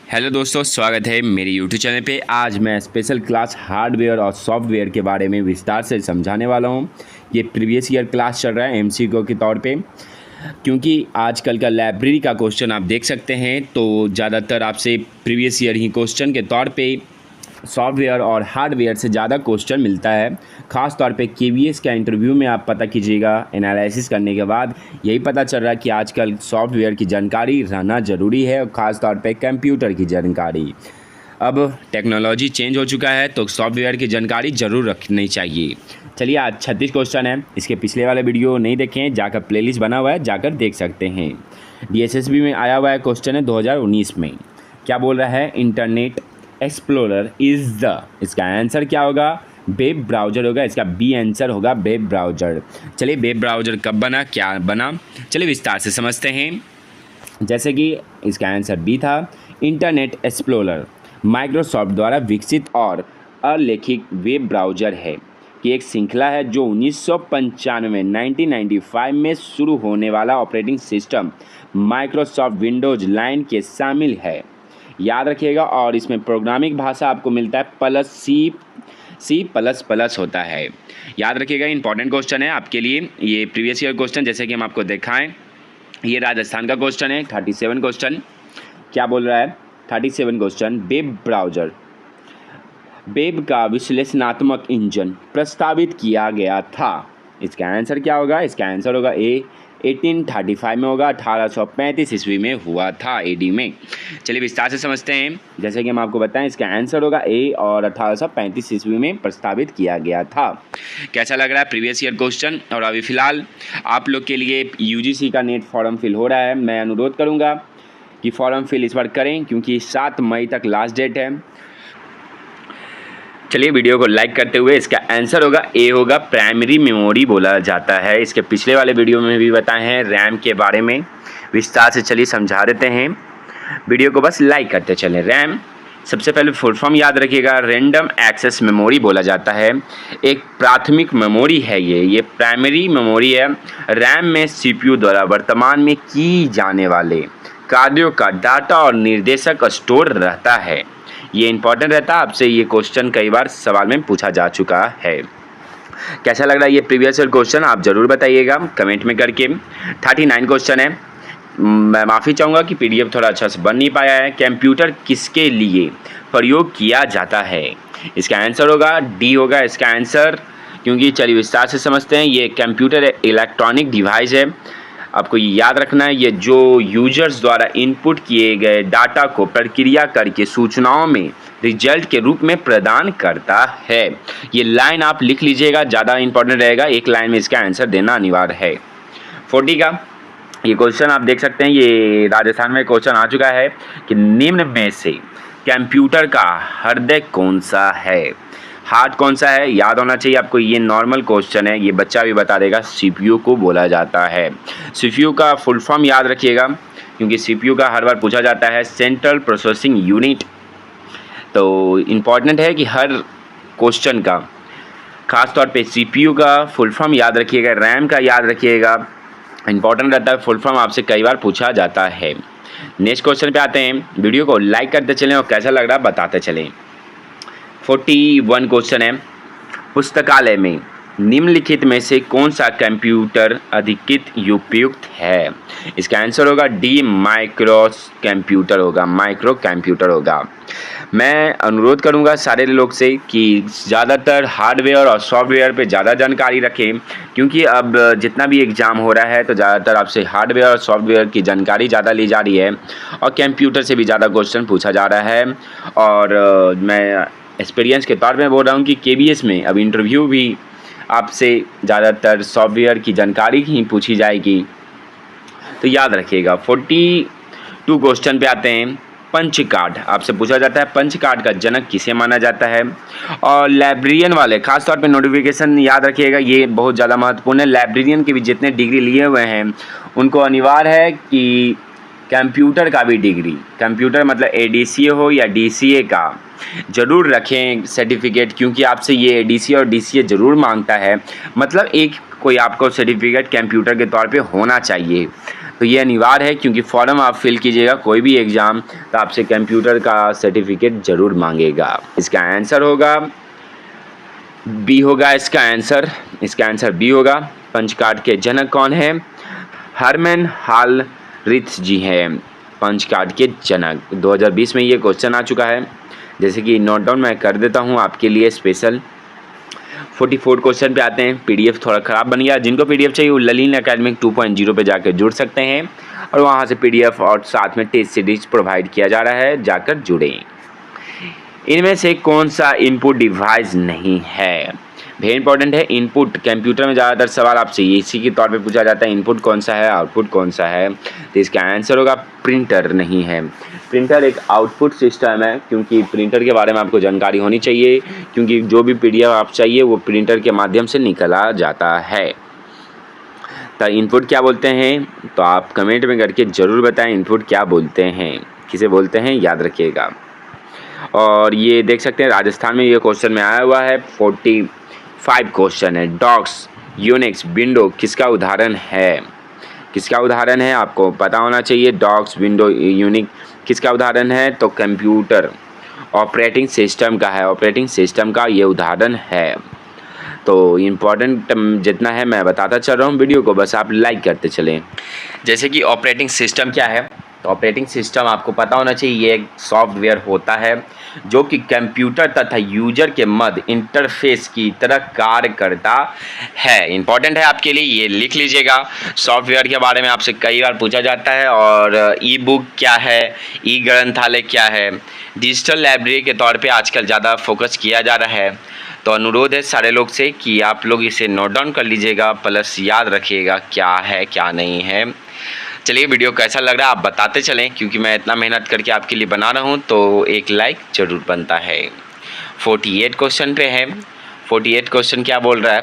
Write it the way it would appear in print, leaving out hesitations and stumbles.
Hello दोस्तों, स्वागत है मेरे यूट्यूब चैनल पे। आज मैं स्पेशल क्लास हार्डवेयर और सॉफ्टवेयर के बारे में विस्तार से समझाने वाला हूँ। ये प्रीवियस ईयर क्लास चल रहा है एमसीक्यू के तौर पे, क्योंकि आजकल का लाइब्रेरी का क्वेश्चन आप देख सकते हैं तो ज़्यादातर आपसे प्रीवियस ईयर ही क्वेश्चन के तौर पे सॉफ्टवेयर और हार्डवेयर से ज़्यादा क्वेश्चन मिलता है। ख़ास तौर पे केवीएस का इंटरव्यू में आप पता कीजिएगा, एनालिसिस करने के बाद यही पता चल रहा है कि आजकल सॉफ्टवेयर की जानकारी रहना ज़रूरी है, और ख़ास तौर पे कंप्यूटर की जानकारी। अब टेक्नोलॉजी चेंज हो चुका है तो सॉफ्टवेयर की जानकारी ज़रूर रखनी चाहिए। चलिए, आज 36 क्वेश्चन है। इसके पिछले वाले वीडियो नहीं देखें, जाकर प्लेलिस्ट बना हुआ है, जाकर देख सकते हैं। DSSB में आया हुआ है क्वेश्चन है 2019 में। क्या बोल रहा है? इंटरनेट एक्सप्लोरर इज़ द, इसका आंसर क्या होगा? वेब ब्राउज़र होगा। इसका बी आंसर होगा वेब ब्राउज़र। चलिए, वेब ब्राउज़र कब बना, क्या बना, चलिए विस्तार से समझते हैं। जैसे कि इसका आंसर बी था। इंटरनेट एक्सप्लोरर माइक्रोसॉफ्ट द्वारा विकसित और अलेखित वेब ब्राउज़र है कि एक श्रृंखला है जो 1995 में शुरू होने वाला operating system Microsoft Windows line के शामिल है। याद रखिएगा। और इसमें प्रोग्रामिंग भाषा आपको मिलता है सी++ होता है। याद रखिएगा, इंपॉर्टेंट क्वेश्चन है आपके लिए ये प्रीवियस ईयर क्वेश्चन। जैसे कि हम आपको दिखाएं, ये राजस्थान का क्वेश्चन है 37 क्वेश्चन। क्या बोल रहा है? 37 क्वेश्चन, वेब ब्राउज़र वेब का विश्लेषणात्मक इंजन प्रस्तावित किया गया था। इसका आंसर क्या होगा? इसका आंसर होगा ए। 1835 में होगा, 1835 ईस्वी में हुआ था, एडी में। चलिए विस्तार से समझते हैं। जैसे कि हम आपको बताएं, इसका आंसर होगा ए और 1835 ईस्वी में प्रस्तावित किया गया था। कैसा लग रहा है प्रीवियस ईयर क्वेश्चन? और अभी फ़िलहाल आप लोग के लिए यूजीसी का नेट फॉर्म फिल हो रहा है। मैं अनुरोध करूँगा कि फॉर्म फिल इस बार करें, क्योंकि 7 मई तक लास्ट डेट है। चलिए, वीडियो को लाइक करते हुए इसका आंसर होगा ए होगा, प्राइमरी मेमोरी बोला जाता है। इसके पिछले वाले वीडियो में भी बताए हैं रैम के बारे में विस्तार से। चलिए समझा देते हैं, वीडियो को बस लाइक करते चलें। रैम सबसे पहले फुल फॉर्म याद रखिएगा, रैंडम एक्सेस मेमोरी बोला जाता है। एक प्राथमिक मेमोरी है ये प्राइमरी मेमोरी है। रैम में सीपीयू द्वारा वर्तमान में की जाने वाले कार्यों का डाटा और निर्देशक स्टोर रहता है। ये इंपॉर्टेंट रहता है, आपसे ये क्वेश्चन कई बार सवाल में पूछा जा चुका है। कैसा लग रहा है ये प्रीवियस ईयर क्वेश्चन? आप ज़रूर बताइएगा कमेंट में करके। 39 क्वेश्चन है। मैं माफ़ी चाहूँगा कि पीडीएफ थोड़ा अच्छा से बन नहीं पाया है। कंप्यूटर किसके लिए प्रयोग किया जाता है? इसका आंसर होगा डी होगा इसका आंसर, क्योंकि चलिए विस्तार से समझते हैं। ये कंप्यूटर इलेक्ट्रॉनिक डिवाइस है। आपको ये याद रखना है, ये जो यूजर्स द्वारा इनपुट किए गए डाटा को प्रक्रिया करके सूचनाओं में रिजल्ट के रूप में प्रदान करता है। ये लाइन आप लिख लीजिएगा, ज़्यादा इंपॉर्टेंट रहेगा। एक लाइन में इसका आंसर देना अनिवार्य है। 40 का ये क्वेश्चन आप देख सकते हैं, ये राजस्थान में क्वेश्चन आ चुका है कि निम्न में से कंप्यूटर का हृदय कौन सा है? हार्ट कौन सा है? याद होना चाहिए आपको। ये नॉर्मल क्वेश्चन है, ये बच्चा भी बता देगा। सीपीयू को बोला जाता है। सीपीयू का फुल फॉर्म याद रखिएगा, क्योंकि सीपीयू का हर बार पूछा जाता है, सेंट्रल प्रोसेसिंग यूनिट। तो इम्पॉर्टेंट है कि हर क्वेश्चन का खास तौर पे सीपीयू का फुल फॉर्म याद रखिएगा, रैम का याद रखिएगा। इंपॉर्टेंट रहता है, फुल फॉर्म आपसे कई बार पूछा जाता है। नेक्स्ट क्वेश्चन पे आते हैं। वीडियो को लाइक करते चलें और कैसा लग रहा है बताते चलें। 41 क्वेश्चन है। पुस्तकालय में निम्नलिखित में से कौन सा कंप्यूटर अधिकृत उपयुक्त है? इसका आंसर होगा डी, माइक्रो कंप्यूटर होगा। मैं अनुरोध करूंगा सारे लोग से कि ज़्यादातर हार्डवेयर और सॉफ्टवेयर पे ज़्यादा जानकारी रखें, क्योंकि अब जितना भी एग्ज़ाम हो रहा है तो ज़्यादातर आपसे हार्डवेयर और सॉफ्टवेयर की जानकारी ज़्यादा ली जा रही है, और कंप्यूटर से भी ज़्यादा क्वेश्चन पूछा जा रहा है। और मैं एक्सपीरियंस के तौर पे बोल रहा हूँ कि केवीएस में अब इंटरव्यू भी आपसे ज़्यादातर सॉफ्टवेयर की जानकारी ही पूछी जाएगी, तो याद रखिएगा। 42 क्वेश्चन पे आते हैं। पंच कार्ड आपसे पूछा जाता है, पंच कार्ड का जनक किसे माना जाता है? और लाइब्रेरियन वाले खास तौर पे नोटिफिकेशन याद रखिएगा, ये बहुत ज़्यादा महत्वपूर्ण है। लाइब्रेरियन के भी जितने डिग्री लिए हुए हैं उनको अनिवार्य है कि कंप्यूटर का भी डिग्री, कंप्यूटर मतलब एडीसीए हो या डीसीए का, ज़रूर रखें सर्टिफिकेट, क्योंकि आपसे ये एडीसीए और डीसीए ज़रूर मांगता है। मतलब एक कोई आपको सर्टिफिकेट कंप्यूटर के तौर पे होना चाहिए। तो ये अनिवार्य है, क्योंकि फॉर्म आप फिल कीजिएगा कोई भी एग्ज़ाम तो आपसे कंप्यूटर का सर्टिफिकेट ज़रूर मांगेगा। इसका आंसर होगा बी होगा इसका आंसर बी होगा। पंच कार्ड के जनक कौन है? हरमन हालरिथ जी हैं पंच कार्ड के जनक। 2020 में ये क्वेश्चन आ चुका है। जैसे कि नोट डाउन मैं कर देता हूँ आपके लिए स्पेशल। 44 क्वेश्चन पे आते हैं। पीडीएफ थोड़ा ख़राब बन गया, जिनको पीडीएफ चाहिए वो ललीन एकेडमिक 2.0 पे जाकर जुड़ सकते हैं और वहाँ से पीडीएफ और साथ में टेस्ट सीरीज प्रोवाइड किया जा रहा है, जाकर जुड़ें। इनमें से कौन सा इनपुट डिवाइस नहीं है? वेरी इंपॉर्टेंट है इनपुट। कंप्यूटर में ज़्यादातर सवाल आपसे इसी के तौर पे पूछा जाता है, इनपुट कौन सा है, आउटपुट कौन सा है। तो इसका आंसर होगा प्रिंटर नहीं है। प्रिंटर एक आउटपुट सिस्टम है, क्योंकि प्रिंटर के बारे में आपको जानकारी होनी चाहिए, क्योंकि जो भी पीडीएफ आप चाहिए वो प्रिंटर के माध्यम से निकाला जाता है। तो इनपुट क्या बोलते हैं? तो आप कमेंट में करके ज़रूर बताएं इनपुट क्या बोलते हैं, किसे बोलते हैं, याद रखिएगा। और ये देख सकते हैं राजस्थान में ये क्वेश्चन में आया हुआ है। 45 क्वेश्चन है। डॉक्स, यूनिक्स, विंडो किसका उदाहरण है? किसका उदाहरण है आपको पता होना चाहिए। डॉक्स, विंडो, यूनिक किसका उदाहरण है? तो कंप्यूटर ऑपरेटिंग सिस्टम का है। ऑपरेटिंग सिस्टम का ये उदाहरण है। तो इम्पॉर्टेंट जितना है मैं बताता चल रहा हूँ, वीडियो को बस आप लाइक करते चलें। जैसे कि ऑपरेटिंग सिस्टम क्या है? तो ऑपरेटिंग सिस्टम आपको पता होना चाहिए, ये एक सॉफ्टवेयर होता है जो कि कंप्यूटर तथा यूजर के मध्य इंटरफेस की तरह कार्य करता है। इंपॉर्टेंट है आपके लिए, ये लिख लीजिएगा। सॉफ्टवेयर के बारे में आपसे कई बार पूछा जाता है। और ई बुक क्या है, ई ग्रंथालय क्या है, डिजिटल लाइब्रेरी के तौर पे आजकल ज़्यादा फोकस किया जा रहा है। तो अनुरोध है सारे लोग से कि आप लोग इसे नोट डाउन कर लीजिएगा, प्लस याद रखिएगा क्या है क्या नहीं है। चलिए वीडियो कैसा लग रहा है आप बताते चलें, क्योंकि मैं इतना मेहनत करके आपके लिए बना रहा हूँ तो एक लाइक ज़रूर बनता है। 48 क्वेश्चन पे है। 48 क्वेश्चन क्या बोल रहा है?